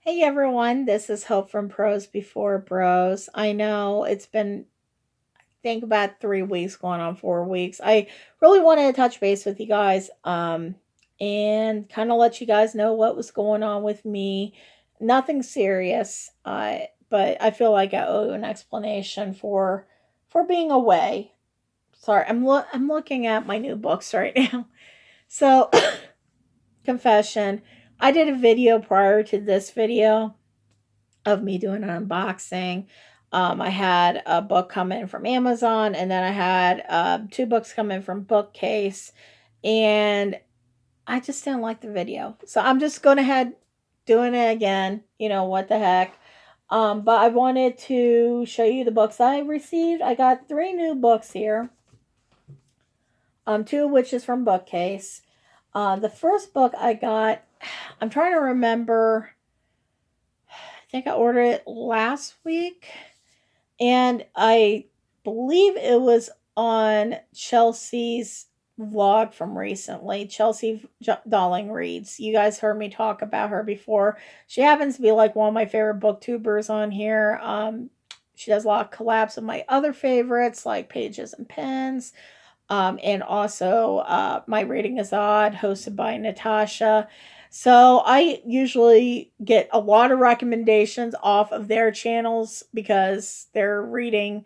Hey everyone, this is Hope from Pros Before Bros. I know it's been, I think, about 3 weeks, going on 4 weeks. I really wanted to touch base with you guys, and kind of let you guys know what was going on with me. Nothing serious, but I feel like I owe an explanation for being away. Sorry, I'm looking at my new books right now. So, confession, I did a video prior to this video of me doing an unboxing. I had a book come in from Amazon, and then I had two books come in from Bookcase, and I just didn't like the video. So I'm just going ahead doing it again. You know, what the heck. But I wanted to show you the books I received. I got three new books here, two of which is from Bookcase. The first book I got, I'm trying to remember. I think I ordered it last week, and I believe it was on Chelsea's vlog from recently. Chelsea Darling Reads. You guys heard me talk about her before. She happens to be like one of my favorite booktubers on here. She does a lot of collabs with my other favorites like Pages and Pens. And also My Rating is Odd, hosted by Natasha. So I usually get a lot of recommendations off of their channels because their reading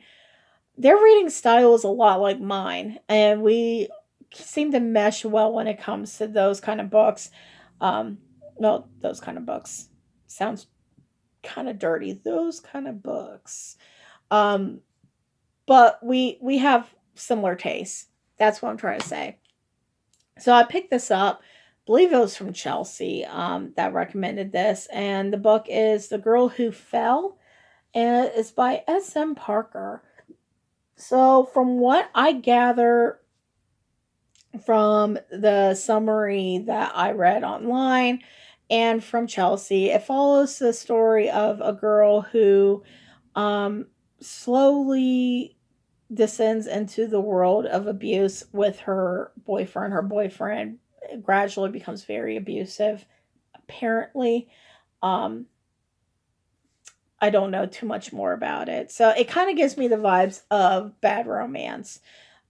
style is a lot like mine, and we seem to mesh well when it comes to those kind of books. No, those kind of books sounds kind of dirty. Those kind of books. Um, but we have similar tastes. That's what I'm trying to say. So I picked this up. I believe it was from Chelsea that recommended this, and the book is The Girl Who Fell, and it's by S.M. Parker. So, from what I gather from the summary that I read online and from Chelsea, it follows the story of a girl who um, slowly descends into the world of abuse with her boyfriend. Her boyfriend gradually becomes very abusive, apparently. Um, I don't know too much more about it. So it kind of gives me the vibes of Bad Romance.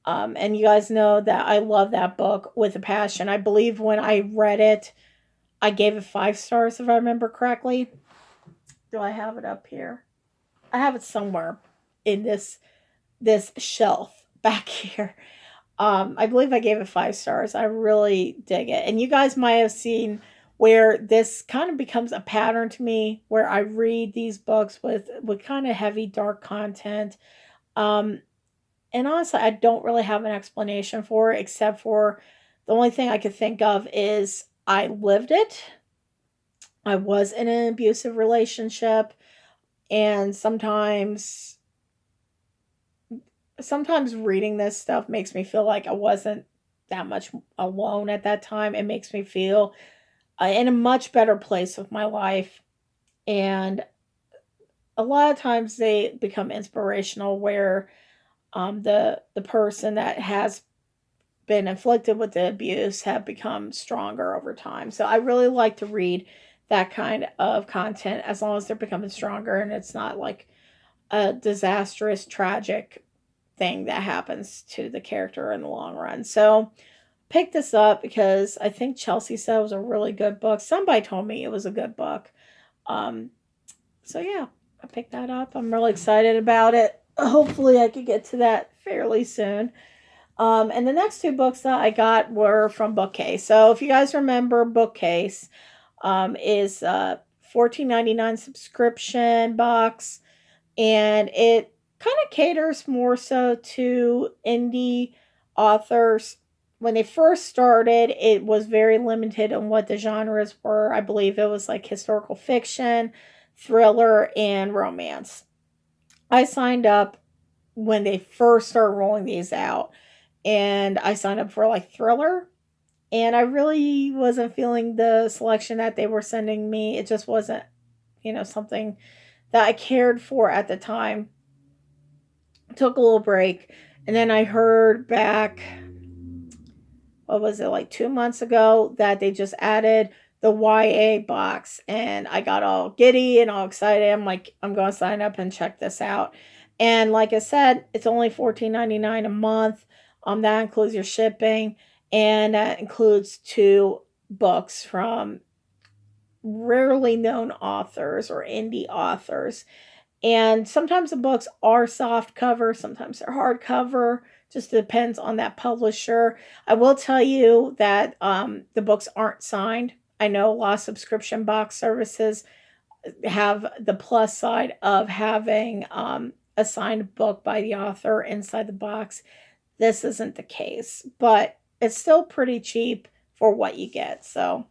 And you guys know that I love that book with a passion. I believe when I read it, I gave it 5 stars if I remember correctly. Do I have it up here? I have it somewhere in this shelf back here. I believe I gave it 5 stars. I really dig it. And you guys might have seen where this kind of becomes a pattern to me where I read these books with kind of heavy dark content. Um and honestly, I don't really have an explanation for it except for the only thing I could think of is I lived it. I was in an abusive relationship, and sometimes reading this stuff makes me feel like I wasn't that much alone at that time. It makes me feel in a much better place with my life. And a lot of times they become inspirational where the person that has been inflicted with the abuse have become stronger over time. So I really like to read that kind of content as long as they're becoming stronger and it's not like a disastrous, tragic thing that happens to the character in the long run. So pick this up because I think Chelsea said it was a really good book. Somebody told me it was a good book. Um, so yeah, I picked that up. I'm really excited about it. Hopefully I could get to that fairly soon. And the next two books that I got were from Bookcase. So if you guys remember, Bookcase is a $14.99 subscription box, and it kind of caters more so to indie authors. When they first started, it was very limited on what the genres were. I believe it was like historical fiction, thriller, and romance. I signed up when they first started rolling these out, and I signed up for like thriller, and I really wasn't feeling the selection that they were sending me. It just wasn't, something that I cared for at the time. Took a little break, and then I heard back, what was it, like 2 months ago, that they just added the YA box, and I got all giddy and all excited. I'm like, I'm going to sign up and check this out. And like I said, it's only $14.99 a month. That includes your shipping, and that includes 2 books from rarely known authors or indie authors. And sometimes the books are soft cover, sometimes they're hardcover. Just depends on that publisher. I will tell you that the books aren't signed. I know a lot of subscription box services have the plus side of having a signed book by the author inside the box. This isn't the case, but it's still pretty cheap for what you get. So,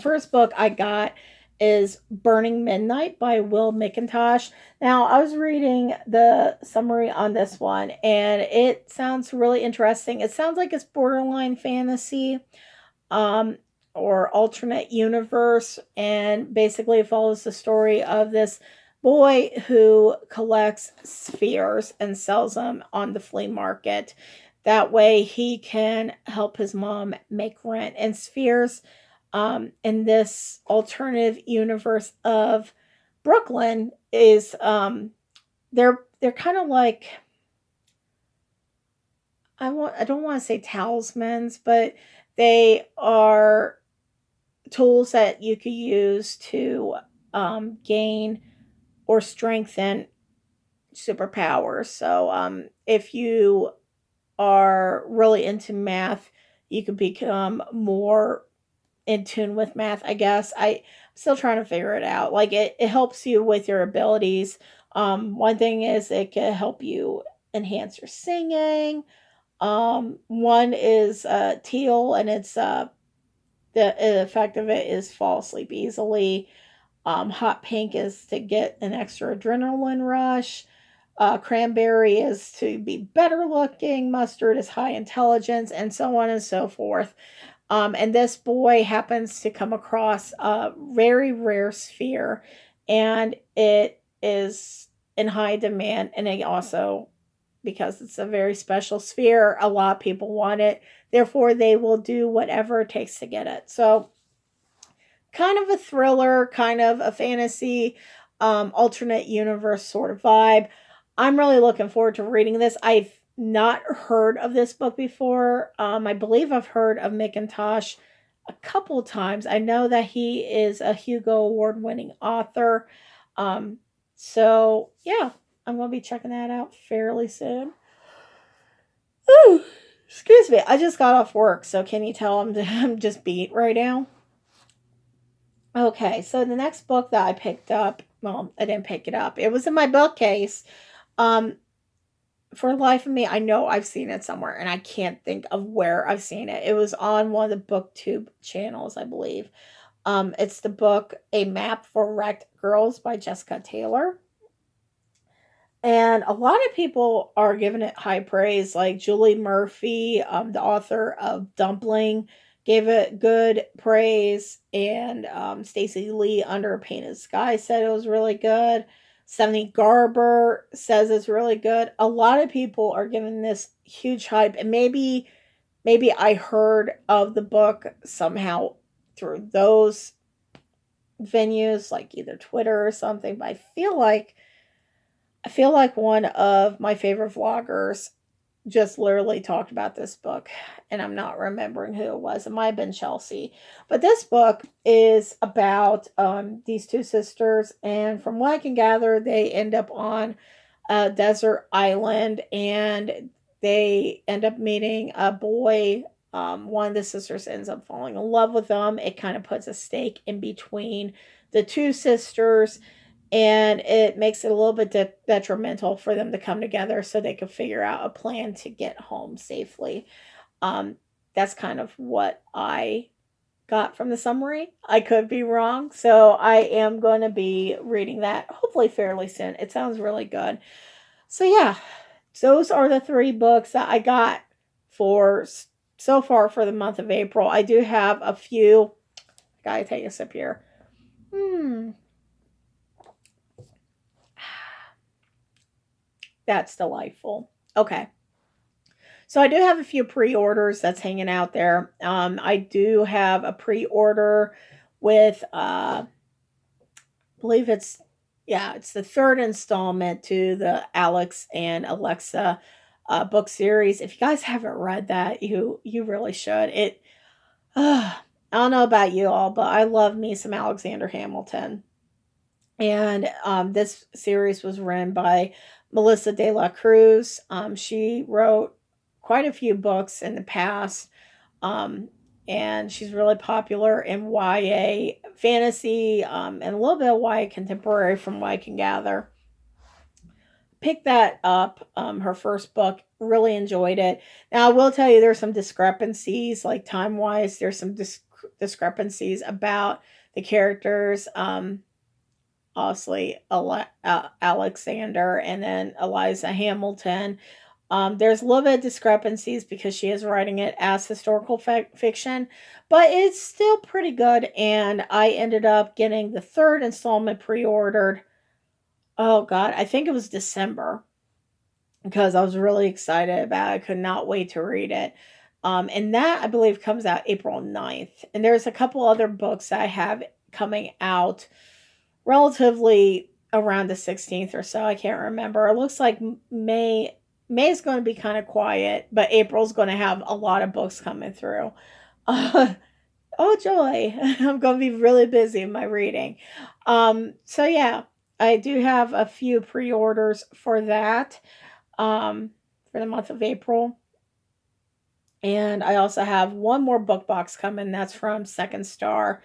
first book I got is Burning Midnight by Will McIntosh. Now, I was reading the summary on this one, and it sounds really interesting. It sounds like it's borderline fantasy, um, or alternate universe, and basically it follows the story of this boy who collects spheres and sells them on the flea market. That way he can help his mom make rent. And spheres, in this alternative universe of Brooklyn, is they're kind of like, I don't want to say talismans, but they are tools that you could use to gain or strengthen superpowers. So if you are really into math, you could become more in tune with math, I guess. I'm still trying to figure it out. Like it helps you with your abilities. One thing is it can help you enhance your singing. One is teal, and it's the effect of it is fall asleep easily. Hot pink is to get an extra adrenaline rush. Cranberry is to be better looking. Mustard is high intelligence, and so on and so forth. And this boy happens to come across a very rare sphere, and it is in high demand. And it also, because it's a very special sphere, a lot of people want it. Therefore, they will do whatever it takes to get it. So, kind of a thriller, kind of a fantasy, alternate universe sort of vibe. I'm really looking forward to reading this. I've not heard of this book before. I believe I've heard of McIntosh a couple times. I know that he is a Hugo Award winning author. So, yeah, I'm going to be checking that out fairly soon. Ooh, excuse me. I just got off work, so can you tell I'm just beat right now? Okay, so the next book that I picked up, well, I didn't pick it up. It was in my bookcase. Um, for the life of me, I know I've seen it somewhere, and I can't think of where I've seen it. It was on one of the Booktube channels, I believe. It's the book A Map for Wrecked Girls by Jessica Taylor. And a lot of people are giving it high praise, like Julie Murphy, the author of Dumpling, gave it good praise, and Stacey Lee Under a Painted Sky said it was really good. Stephanie Garber says it's really good. A lot of people are giving this huge hype, and maybe I heard of the book somehow through those venues, like either Twitter or something. But I feel like one of my favorite vloggers just literally talked about this book, and I'm not remembering who it was. It might have been Chelsea. But this book is about these 2 sisters, and from what I can gather, they end up on a desert island, and they end up meeting a boy. One of the sisters ends up falling in love with them. It kind of puts a stake in between the 2 sisters, and it makes it a little bit detrimental for them to come together so they can figure out a plan to get home safely. Um, that's kind of what I got from the summary. I could be wrong, so I am going to be reading that hopefully fairly soon. It sounds really good. So yeah, those are the 3 books that I got for so far for the month of April. I do have a few. Gotta take a sip here. That's delightful. Okay. So I do have a few pre-orders that's hanging out there. I do have a pre-order with I believe it's, yeah, it's the third installment to the Alex and Alexa book series. If you guys haven't read that, you really should. I don't know about you all, but I love me some Alexander Hamilton. And this series was written by Melissa De La Cruz. She wrote quite a few books in the past, um, and she's really popular in YA fantasy, and a little bit of YA contemporary from what I can gather. Picked that up, her first book, really enjoyed it. Now, I will tell you there's some discrepancies, like time wise, there's some discrepancies about the characters. Obviously, Alexander and then Eliza Hamilton. There's a little bit of discrepancies because she is writing it as historical fiction, but it's still pretty good. And I ended up getting the third installment pre ordered. Oh, God, I think it was December because I was really excited about it. I could not wait to read it. And that, I believe, comes out April 9th. And there's a couple other books I have coming out relatively around the 16th or so. I can't remember. It looks like May is going to be kind of quiet, but April's going to have a lot of books coming through. Uh, oh joy! I'm going to be really busy in my reading. So yeah, I do have a few pre-orders for that, for the month of April. And I also have one more book box coming. That's from Second Star.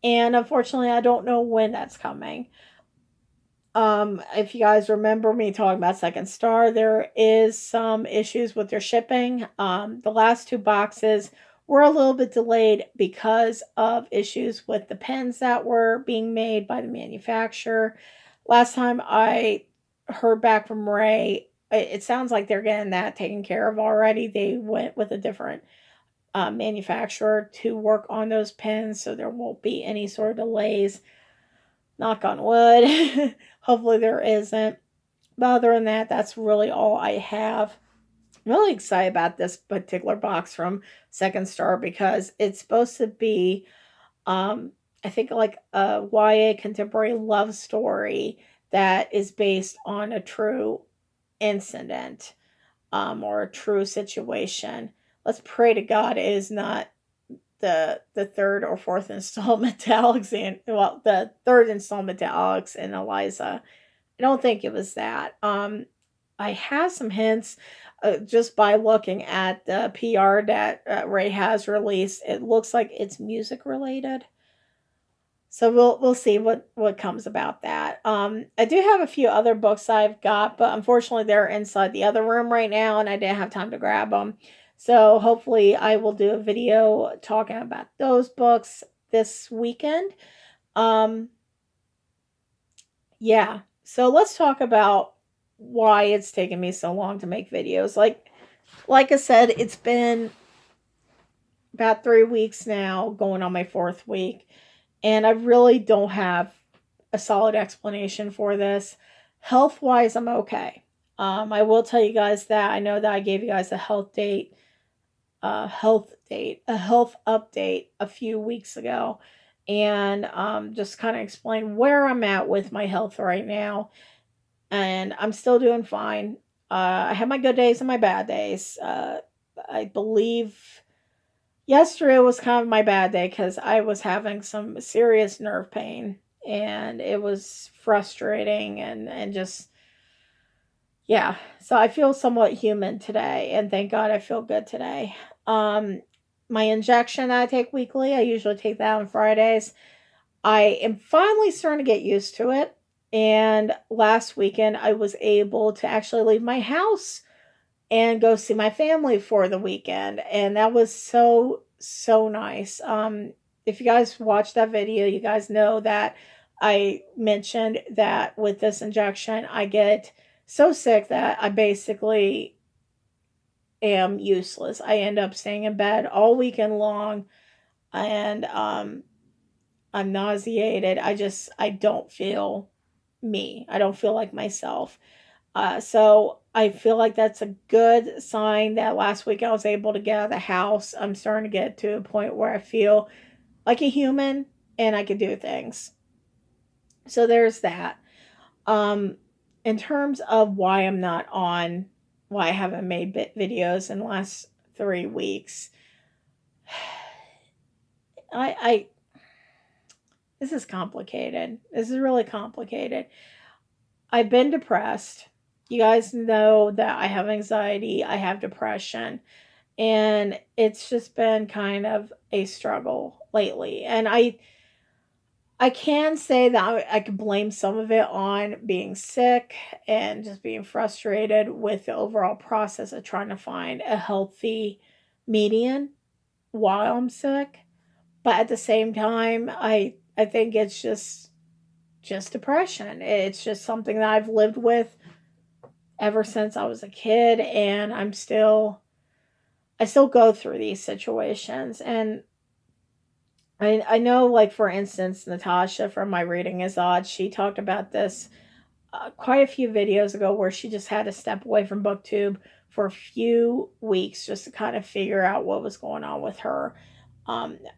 And unfortunately, I don't know when that's coming. If you guys remember me talking about Second Star, there is some issues with their shipping. The last two boxes were a little bit delayed because of issues with the pens that were being made by the manufacturer. Last time I heard back from Ray, it sounds like they're getting that taken care of already. They went with a different manufacturer to work on those pens, so there won't be any sort of delays. Knock on wood. Hopefully there isn't. But other than that, that's really all I have. I'm really excited about this particular box from Second Star because it's supposed to be, I think, like a YA contemporary love story that is based on a true incident, or a true situation. Let's pray to God it is not the third or fourth installment to Alexander. Well, the third installment to Alex and Eliza. I don't think it was that. I have some hints, just by looking at the PR that Ray has released. It looks like it's music related. So we'll see what comes about that. I do have a few other books I've got, but unfortunately they're inside the other room right now, and I didn't have time to grab them. So hopefully I will do a video talking about those books this weekend. Yeah. So let's talk about why it's taken me so long to make videos. Like I said, it's been about 3 weeks now, going on my 4th week, and I really don't have a solid explanation for this. Health-wise, I'm okay. I will tell you guys that I know that I gave you guys a health update a few weeks ago, and just kind of explain where I'm at with my health right now. And I'm still doing fine. I have my good days and my bad days. I believe yesterday was kind of my bad day because I was having some serious nerve pain, and it was frustrating and just, yeah. So I feel somewhat human today, and thank God I feel good today. My injection that I take weekly, I usually take that on Fridays. I am finally starting to get used to it. And last weekend, I was able to actually leave my house and go see my family for the weekend. And that was so, so nice. If you guys watched that video, you guys know that I mentioned that with this injection, I get so sick that I basically am useless. I end up staying in bed all weekend long, and I'm nauseated. I don't feel me. I don't feel like myself. So I feel like that's a good sign that last week I was able to get out of the house. I'm starting to get to a point where I feel like a human and I can do things. So there's that. Um, in terms of why I'm not on, why I haven't made videos in the last 3 weeks, I this is complicated. This is really complicated. I've been depressed. You guys know that I have anxiety, I have depression, and it's just been kind of a struggle lately. And I can say that I could blame some of it on being sick and just being frustrated with the overall process of trying to find a healthy median while I'm sick. But at the same time, I think it's just depression. It's just something that I've lived with ever since I was a kid, and I still go through these situations. And I know, like, for instance, Natasha from My Reading is Odd, she talked about this quite a few videos ago, where she just had to step away from Booktube for a few weeks just to kind of figure out what was going on with her.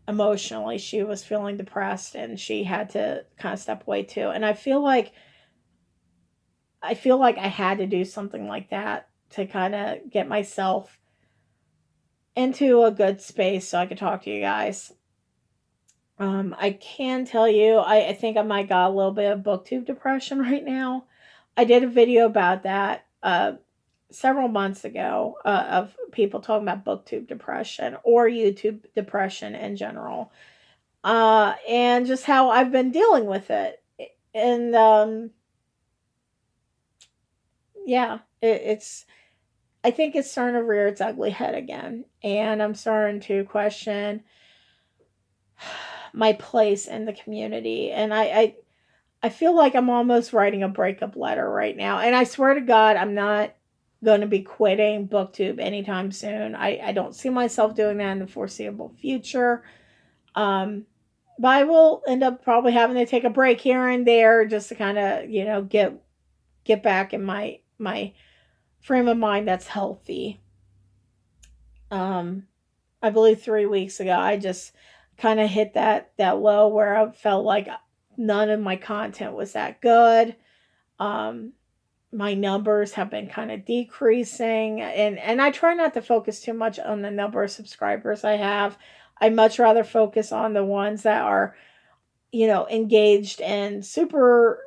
Emotionally, she was feeling depressed and she had to kind of step away too. And I feel like I had to do something like that to kind of get myself into a good space so I could talk to you guys. I can tell you, I think I might got a little bit of booktube depression right now. I did a video about that several months ago, of people talking about booktube depression or YouTube depression in general, and just how I've been dealing with it. And yeah, it's I think it's starting to rear its ugly head again, and I'm starting to question my place in the community. And I feel like I'm almost writing a breakup letter right now. And I swear to God, I'm not going to be quitting Booktube anytime soon. I don't see myself doing that in the foreseeable future. Um, but I will end up probably having to take a break here and there just to kind of, get back in my frame of mind that's healthy. Um, I believe 3 weeks ago, I just kind of hit that low where I felt like none of my content was that good. Um, my numbers have been kind of decreasing, and I try not to focus too much on the number of subscribers I have. I much rather focus on the ones that are, engaged and super,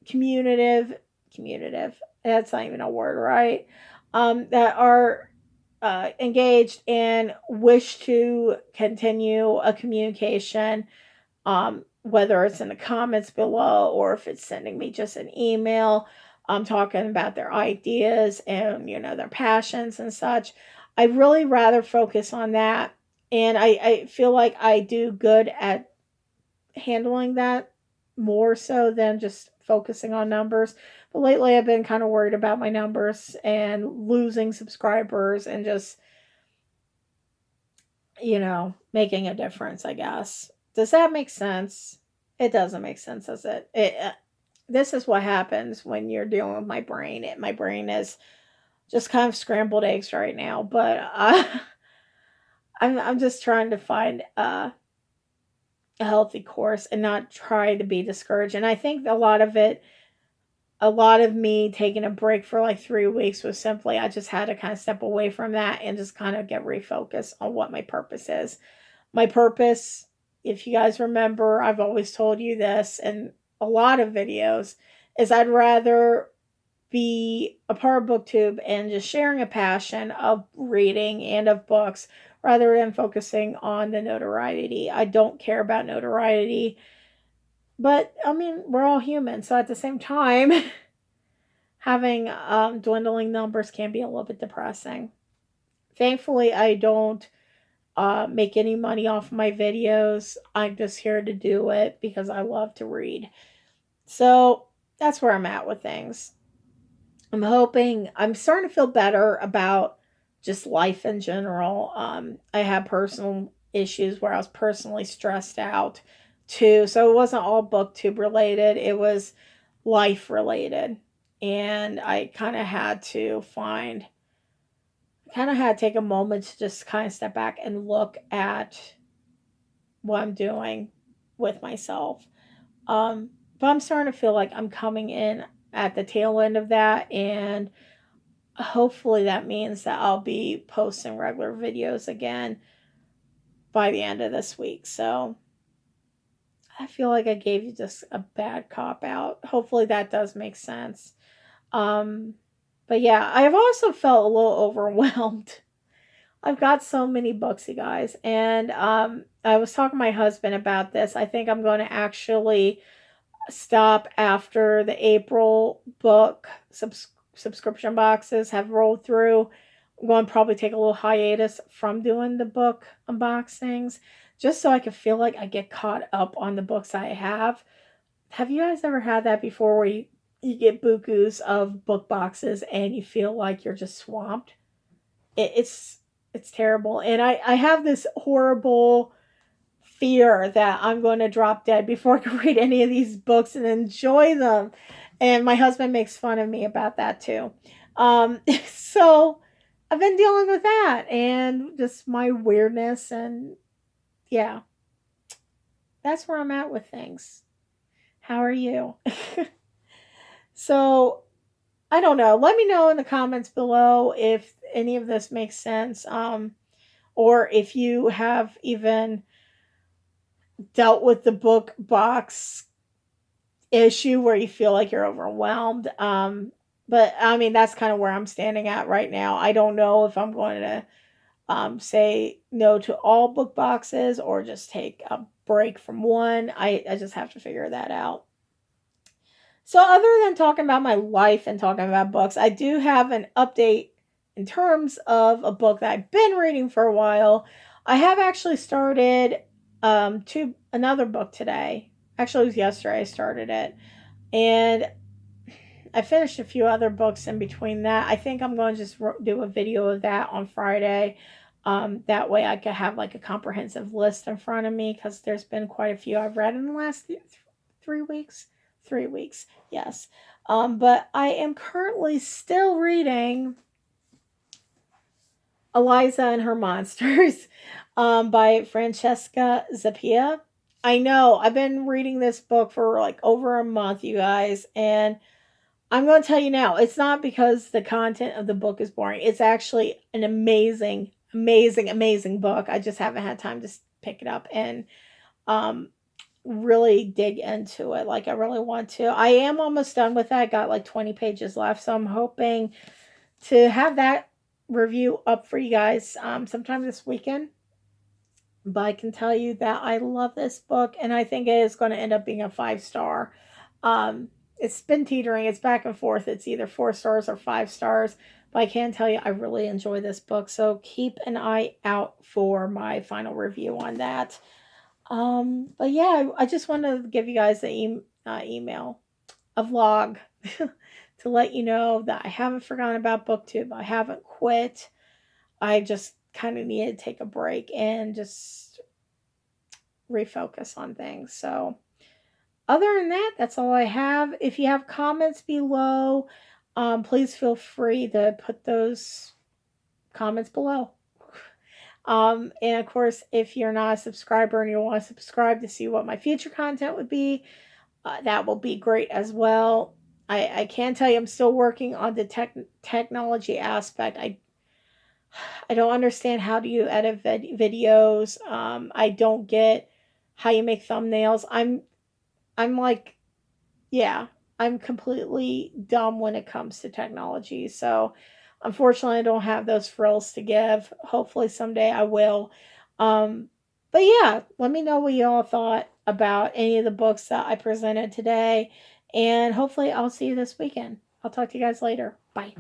communicative. That's not even a word, right? That are engaged and wish to continue a communication, whether it's in the comments below or if it's sending me just an email, talking about their ideas and, their passions and such. I'd really rather focus on that. And I feel like I do good at handling that more so than just focusing on numbers. But lately I've been kind of worried about my numbers and losing subscribers and just, making a difference, I guess. Does that make sense? It doesn't make sense, does it? This is what happens when you're dealing with my brain. My brain is just kind of scrambled eggs right now, but I'm just trying to find a healthy course and not try to be discouraged. And I think a lot of me taking a break for like 3 weeks was simply I just had to kind of step away from that and just kind of get refocused on what my purpose is. My purpose, if you guys remember, I've always told you this in a lot of videos, is I'd rather be a part of Booktube and just sharing a passion of reading and of books rather than focusing on the notoriety. I don't care about notoriety, but I mean, we're all human. So at the same time, having dwindling numbers can be a little bit depressing. Thankfully, I don't make any money off my videos. I'm just here to do it because I love to read. So that's where I'm at with things. I'm starting to feel better about just life in general. I had personal issues where I was personally stressed out too. So it wasn't all booktube related, it was life related. and I kind of had to take a moment to just kind of step back and look at what I'm doing with myself. But I'm starting to feel like I'm coming in at the tail end of that, and hopefully that means that I'll be posting regular videos again by the end of this week. So I feel like I gave you just a bad cop out. Hopefully that does make sense. Um, but yeah, I have also felt a little overwhelmed. I've got so many books, you guys, and I was talking to my husband about this. I think I'm going to actually stop after the April book subscription boxes have rolled through. I'm going to probably take a little hiatus from doing the book unboxings just so I can feel like I get caught up on the books I have. Have you guys ever had that before where you get bukus of book boxes and you feel like you're just swamped? It's terrible. And I have this horrible fear that I'm going to drop dead before I can read any of these books and enjoy them. And my husband makes fun of me about that too. So I've been dealing with that and just my weirdness. And yeah, that's where I'm at with things. How are you? So I don't know. Let me know in the comments below if any of this makes sense. Or if you have even dealt with the book box issue where you feel like you're overwhelmed. But I mean, that's kind of where I'm standing at right now. I don't know if I'm going to say no to all book boxes or just take a break from one. I just have to figure that out. So other than talking about my life and talking about books, I do have an update in terms of a book that I've been reading for a while. I have actually started another book today. Actually, it was yesterday I started it. And I finished a few other books in between that. I think I'm going to just do a video of that on Friday. That way I could have like a comprehensive list in front of me because there's been quite a few I've read in the last 3 weeks. 3 weeks, yes. But I am currently still reading Eliza and Her Monsters by Francesca Zappia. I know, I've been reading this book for like over a month, you guys, and I'm going to tell you now, it's not because the content of the book is boring. It's actually an amazing, amazing, amazing book. I just haven't had time to pick it up and really dig into it like I really want to. I am almost done with that. I got like 20 pages left, so I'm hoping to have that review up for you guys sometime this weekend. But I can tell you that I love this book, and I think it is going to end up being a 5-star. It's been teetering. It's back and forth. It's either 4 stars or 5 stars. But I can tell you I really enjoy this book. So keep an eye out for my final review on that. But yeah, I just want to give you guys the email, a vlog, to let you know that I haven't forgotten about Booktube. I haven't quit. I just kind of needed to take a break and just refocus on things. So other than that, that's all I have. If you have comments below, please feel free to put those comments below. And of course, if you're not a subscriber and you want to subscribe to see what my future content would be, that will be great as well. I can tell you I'm still working on the technology aspect. I don't understand how do you edit videos. I don't get how you make thumbnails. I'm like, yeah, I'm completely dumb when it comes to technology. So unfortunately, I don't have those frills to give. Hopefully someday I will. But yeah, let me know what you all thought about any of the books that I presented today. And hopefully I'll see you this weekend. I'll talk to you guys later. Bye.